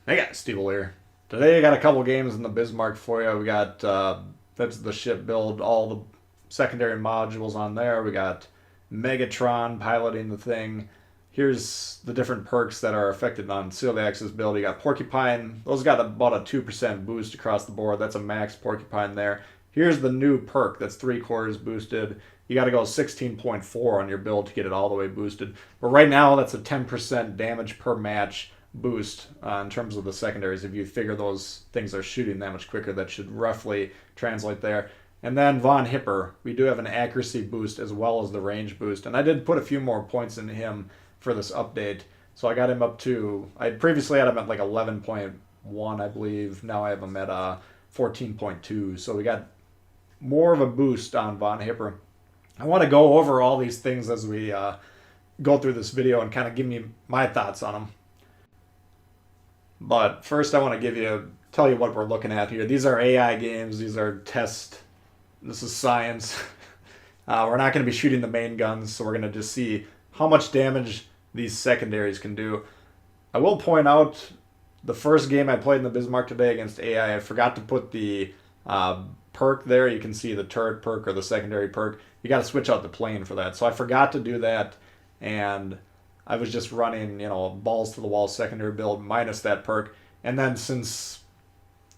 I got Steve here. Today I got a couple games in the Bismarck for you. We got that's the ship build, all the secondary modules on there. We got Megatron piloting the thing. Here's the different perks that are affected on Celiax's build. You got Porcupine. Those got about a 2% boost across the board. That's a max Porcupine there. Here's the new perk that's 3/4 boosted. You got to go 16.4 on your build to get it all the way boosted. But right now, that's a 10% damage per match boost in terms of the secondaries. If you figure those things are shooting that much quicker, that should roughly translate there. And then Von Hipper, we do have an accuracy boost as well as the range boost. And I did put a few more points into him for this update. So I got him up to, I previously had him at like 11.1, I believe. Now I have him at 14.2. So we got more of a boost on Von Hipper. I want to go over all these things as we go through this video and kind of give me my thoughts on them. But first I want to tell you what we're looking at here. These are AI games. These are test. This is science. We're not going to be shooting the main guns, so we're going to just see how much damage these secondaries can do. I will point out the first game I played in the Bismarck today against AI, I forgot to put the perk there. You can see the turret perk or the secondary perk. You got to switch out the plane for that. So I forgot to do that, and I was just running, balls to the wall secondary build minus that perk. And then since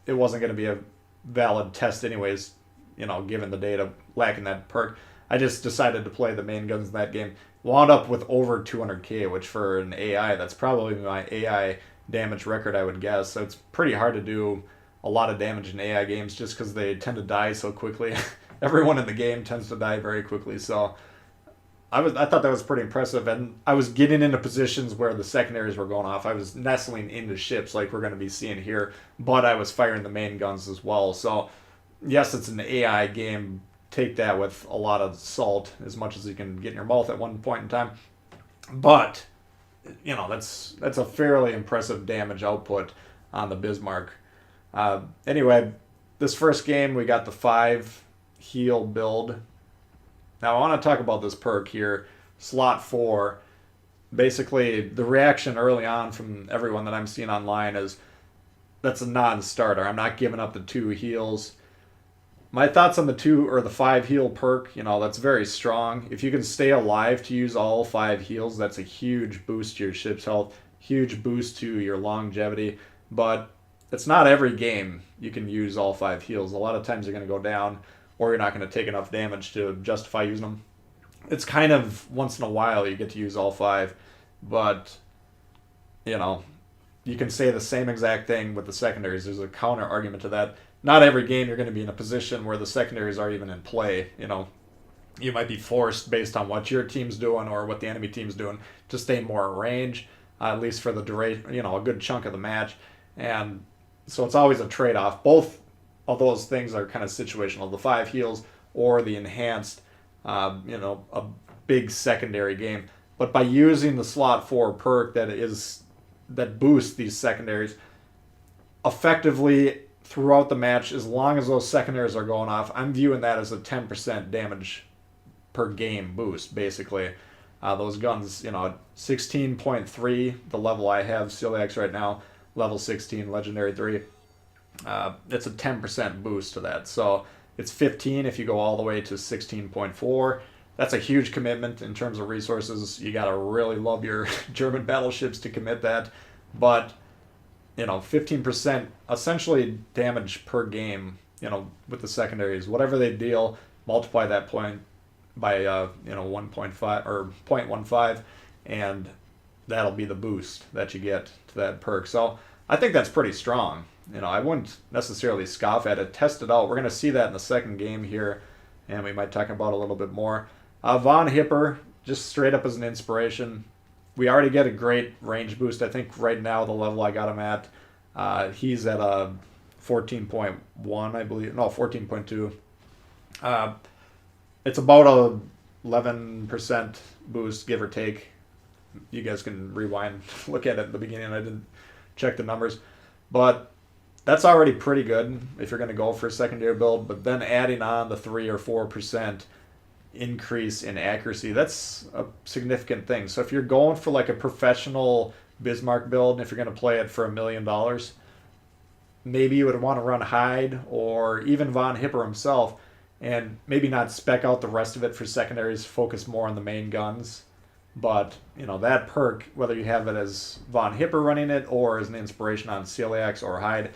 it wasn't going to be a valid test anyways, given the data lacking that perk, I just decided to play the main guns in that game. Wound up with over 200k, which for an AI, that's probably my AI damage record, I would guess. So it's pretty hard to do a lot of damage in AI games just because they tend to die so quickly. Everyone in the game tends to die very quickly, so I thought that was pretty impressive, and I was getting into positions where the secondaries were going off. I was nestling into ships like we're going to be seeing here, but I was firing the main guns as well. So yes, it's an AI game. Take that with a lot of salt, as much as you can get in your mouth at one point in time. But that's a fairly impressive damage output on the Bismarck. Anyway, this first game we got the 5 heal build. Now I want to talk about this perk here, slot 4. Basically, the reaction early on from everyone that I'm seeing online is that's a non-starter. I'm not giving up the 2 heals. My thoughts on the 2 or the 5 heal perk, that's very strong. If you can stay alive to use all 5 heals, that's a huge boost to your ship's health, huge boost to your longevity. But it's not every game you can use all 5 heals. A lot of times you're going to go down, or you're not going to take enough damage to justify using them. It's kind of once in a while you get to use all 5, but you can say the same exact thing with the secondaries. There's a counter argument to that. Not every game you're going to be in a position where the secondaries are even in play. You might be forced based on what your team's doing or what the enemy team's doing to stay more in range, at least for the duration, a good chunk of the match. And so it's always a trade-off. Both of those things are kind of situational. The 5 heals or the enhanced, a big secondary game. But by using the slot 4 perk that boosts these secondaries, effectively throughout the match, as long as those secondaries are going off, I'm viewing that as a 10% damage per game boost, basically. Those guns, 16.3, the level I have, Celiax right now, level 16, Legendary 3. It's a 10% boost to that. So it's 15 if you go all the way to 16.4. That's a huge commitment in terms of resources. You got to really love your German battleships to commit that. But 15% essentially damage per game, with the secondaries. Whatever they deal, multiply that point by 1.5 or 0.15, and that'll be the boost that you get to that perk. So I think that's pretty strong. I wouldn't necessarily scoff at it. Test it out. We're going to see that in the second game here, and we might talk about it a little bit more. Von Hipper, just straight up as an inspiration. We already get a great range boost. I think right now the level I got him at, he's at a 14.1, I believe. No, 14.2. It's about a 11% boost, give or take. You guys can rewind, look at it at the beginning. I didn't check the numbers. But that's already pretty good if you're going to go for a secondary build. But then adding on the 3 or 4% increase in accuracy, that's a significant thing. So if you're going for like a professional Bismarck build, if you're going to play it for $1 million, maybe you would want to run Hyde or even Von Hipper himself, and maybe not spec out the rest of it for secondaries, focus more on the main guns. But, that perk, whether you have it as Von Hipper running it or as an inspiration on Celiax or Hyde,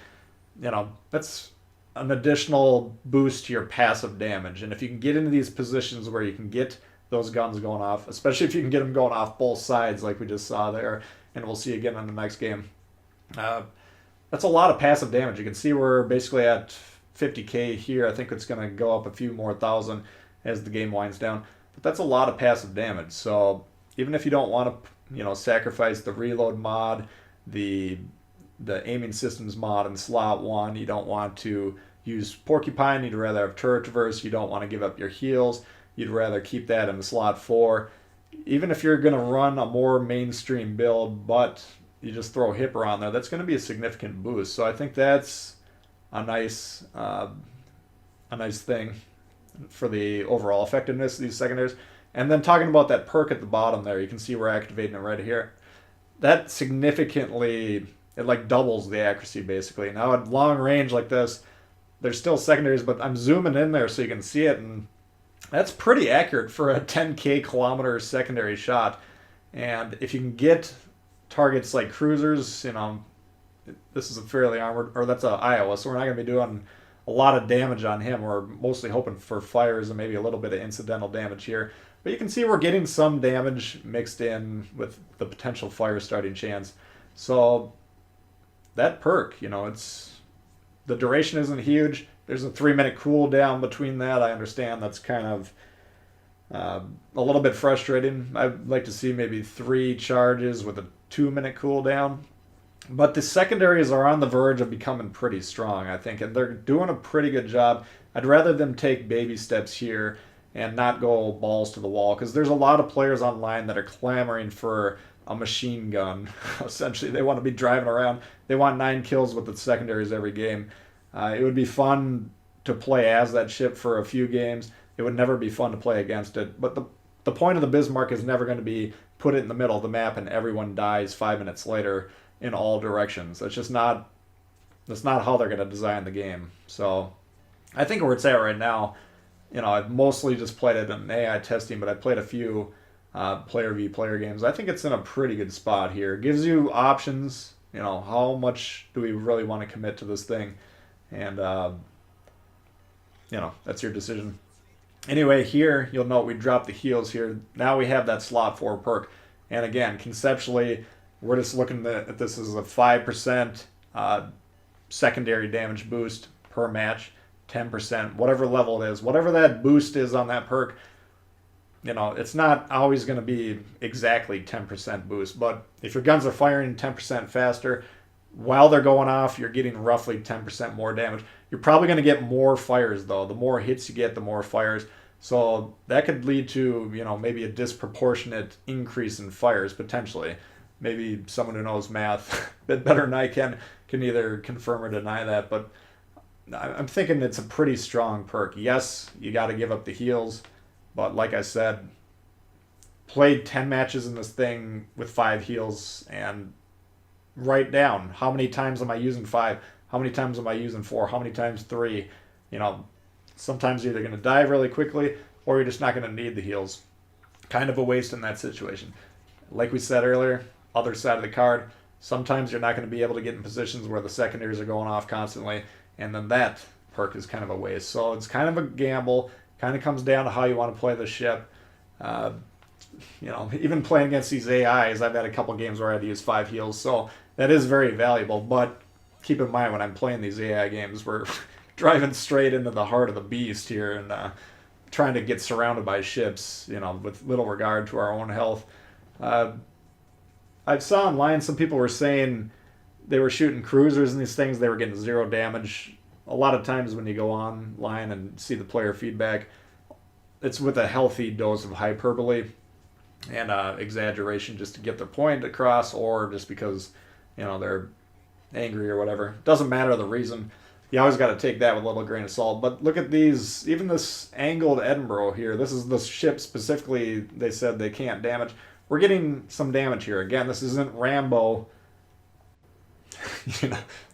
that's an additional boost to your passive damage. And if you can get into these positions where you can get those guns going off, especially if you can get them going off both sides like we just saw there, and we'll see again in the next game, that's a lot of passive damage. You can see we're basically at 50k here. I think it's going to go up a few more thousand as the game winds down. But that's a lot of passive damage. So even if you don't want to, sacrifice the reload mod, the aiming systems mod in slot 1, you don't want to use Porcupine, you'd rather have turret traverse, you don't want to give up your heals, you'd rather keep that in slot 4. Even if you're going to run a more mainstream build, but you just throw Hipper on there, that's going to be a significant boost. So I think that's a nice thing for the overall effectiveness of these secondaries. And then talking about that perk at the bottom there, you can see we're activating it right here. That significantly, it doubles the accuracy basically. Now at long range like this, there's still secondaries, but I'm zooming in there so you can see it, and that's pretty accurate for a 10k kilometer secondary shot. And if you can get targets like cruisers, this is a fairly armored, or that's a Iowa, so we're not going to be doing a lot of damage on him. We're mostly hoping for fires and maybe a little bit of incidental damage here. But you can see we're getting some damage mixed in with the potential fire starting chance. So that perk, it's the duration isn't huge. There's a 3-minute cooldown between that. I understand that's kind of a little bit frustrating. I'd like to see maybe 3 charges with a 2-minute cooldown. But the secondaries are on the verge of becoming pretty strong, I think, and they're doing a pretty good job. I'd rather them take baby steps here and not go balls to the wall, because there's a lot of players online that are clamoring for a machine gun. Essentially, they want to be driving around. They want 9 kills with the secondaries every game. It would be fun to play as that ship for a few games. It would never be fun to play against it. But the point of the Bismarck is never going to be put it in the middle of the map and everyone dies 5 minutes later in all directions. That's not how they're going to design the game. So I think where it's at right now, I've mostly just played it in AI testing, but I played a few player v player games. I think it's in a pretty good spot here. It gives you options. How much do we really want to commit to this thing? And that's your decision. Anyway, here you'll note we dropped the heals here. Now we have that slot 4 perk. And again, conceptually, we're just looking at this as a 5% secondary damage boost per match, 10%, whatever level it is, whatever that boost is on that perk. It's not always going to be exactly 10% boost, but if your guns are firing 10% faster, while they're going off, you're getting roughly 10% more damage. You're probably going to get more fires, though. The more hits you get, the more fires. So that could lead to, maybe a disproportionate increase in fires, potentially. Maybe someone who knows math a bit better than I can either confirm or deny that. But I'm thinking it's a pretty strong perk. Yes, you got to give up the heals. But like I said, played 10 matches in this thing with 5 heals and write down how many times am I using 5, how many times am I using 4, how many times 3. Sometimes you're either going to die really quickly or you're just not going to need the heals. Kind of a waste in that situation. Like we said earlier, other side of the card, sometimes you're not going to be able to get in positions where the secondaries are going off constantly, and then that perk is kind of a waste. So it's kind of a gamble. Kind of comes down to how you want to play the ship. Even playing against these AIs, I've had a couple games where I had to use 5 heals, so that is very valuable. But keep in mind, when I'm playing these AI games, we're driving straight into the heart of the beast here and trying to get surrounded by ships, with little regard to our own health. I saw online some people were saying they were shooting cruisers and these things, they were getting 0 damage. A lot of times when you go online and see the player feedback, it's with a healthy dose of hyperbole and exaggeration just to get their point across, or just because they're angry or whatever. Doesn't matter the reason. You always got to take that with a little grain of salt. But look at these, even this angled Edinburgh here. This is the ship specifically they said they can't damage. we're getting some damage here. Again, this isn't Rambo,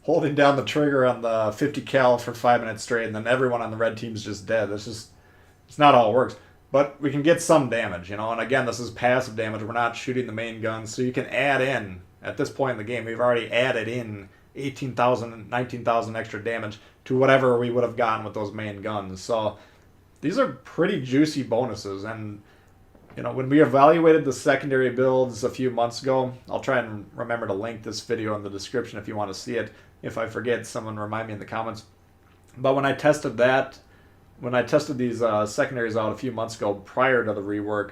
holding down the trigger on the 50 cal for 5 minutes straight, and then everyone on the red team's just dead. It's not how it works. But we can get some damage, and again, this is passive damage. We're not shooting the main guns, so you can add in, at this point in the game, we've already added in 18,000, 19,000 extra damage to whatever we would have gotten with those main guns. So these are pretty juicy bonuses, and when we evaluated the secondary builds a few months ago, I'll try and remember to link this video in the description if you want to see it. If I forget, someone remind me in the comments. But when I tested these secondaries out a few months ago prior to the rework,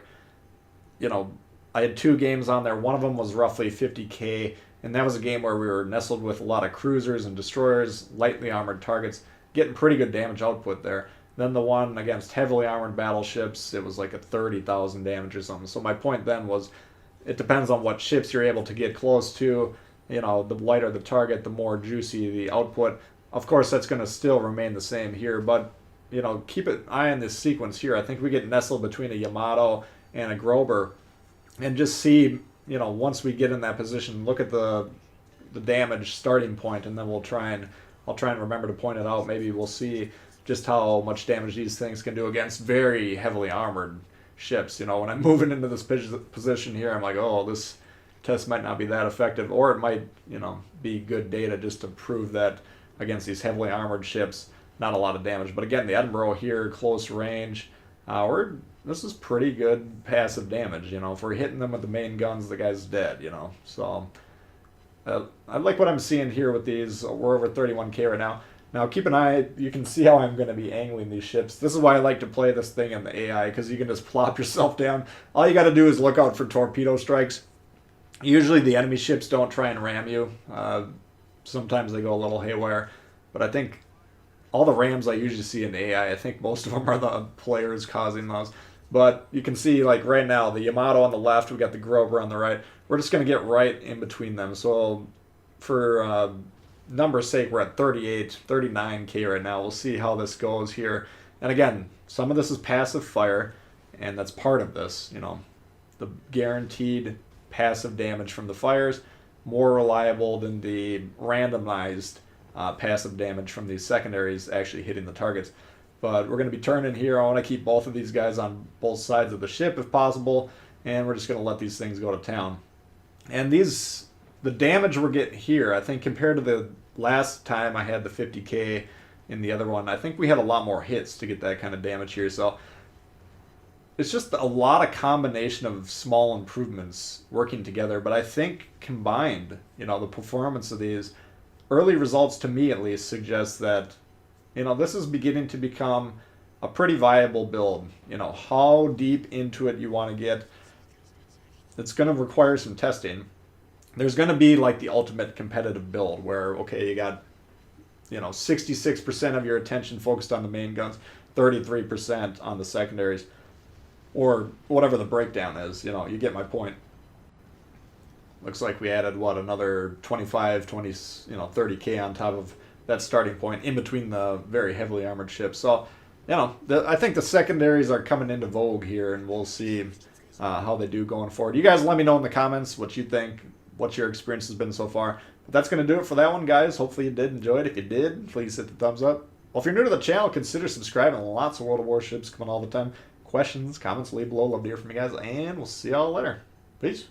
I had 2 games on there. One of them was roughly 50k, and that was a game where we were nestled with a lot of cruisers and destroyers, lightly armored targets, getting pretty good damage output there. Then the one against heavily armored battleships, it was like a 30,000 damage or something. So my point then was, it depends on what ships you're able to get close to. The lighter the target, the more juicy the output. Of course, that's going to still remain the same here, but keep an eye on this sequence here. I think we get nestled between a Yamato and a Grober, and just see, once we get in that position, look at the damage starting point, and then I'll try and remember to point it out. Maybe we'll see just how much damage these things can do against very heavily armored ships. When I'm moving into this position here, I'm like, oh, this test might not be that effective, or it might, be good data just to prove that against these heavily armored ships, not a lot of damage. But again, the Edinburgh here, close range, this is pretty good passive damage. If we're hitting them with the main guns, the guy's dead. So I like what I'm seeing here with these. We're over 31k right now. Now keep an eye. You can see how I'm going to be angling these ships. This is why I like to play this thing in the AI, because you can just plop yourself down. All you got to do is look out for torpedo strikes. Usually the enemy ships don't try and ram you. Sometimes they go a little haywire, but I think all the rams I usually see in the AI, I think most of them are the players causing those. But you can see, like right now, the Yamato on the left, we got the Grover on the right. We're just going to get right in between them. So for number's sake, we're at 38, 39k right now. We'll see how this goes here. And again, some of this is passive fire, and that's part of this. The guaranteed passive damage from the fires, more reliable than the randomized passive damage from these secondaries actually hitting the targets. But we're going to be turning here. I want to keep both of these guys on both sides of the ship if possible, and we're just going to let these things go to town. And the damage we're getting here, I think compared to the last time I had the 50k in the other one, I think we had a lot more hits to get that kind of damage here. So it's just a lot of combination of small improvements working together. But I think combined, the performance of these early results, to me at least, suggest that this is beginning to become a pretty viable build. How deep into it you want to get, it's going to require some testing. There's going to be like the ultimate competitive build where, okay, you got 66% of your attention focused on the main guns, 33% on the secondaries, or whatever the breakdown is. You get my point. Looks like we added another 25, 20, 30k on top of that starting point in between the very heavily armored ships. So, I think the secondaries are coming into vogue here, and we'll see how they do going forward. You guys let me know in the comments what you think, what your experience has been so far. But that's going to do it for that one, guys. Hopefully you did enjoy it. If you did, please hit the thumbs up. Well, if you're new to the channel, consider subscribing. Lots of World of Warships coming all the time. Questions, comments, leave below. Love to hear from you guys, and we'll see y'all later. Peace.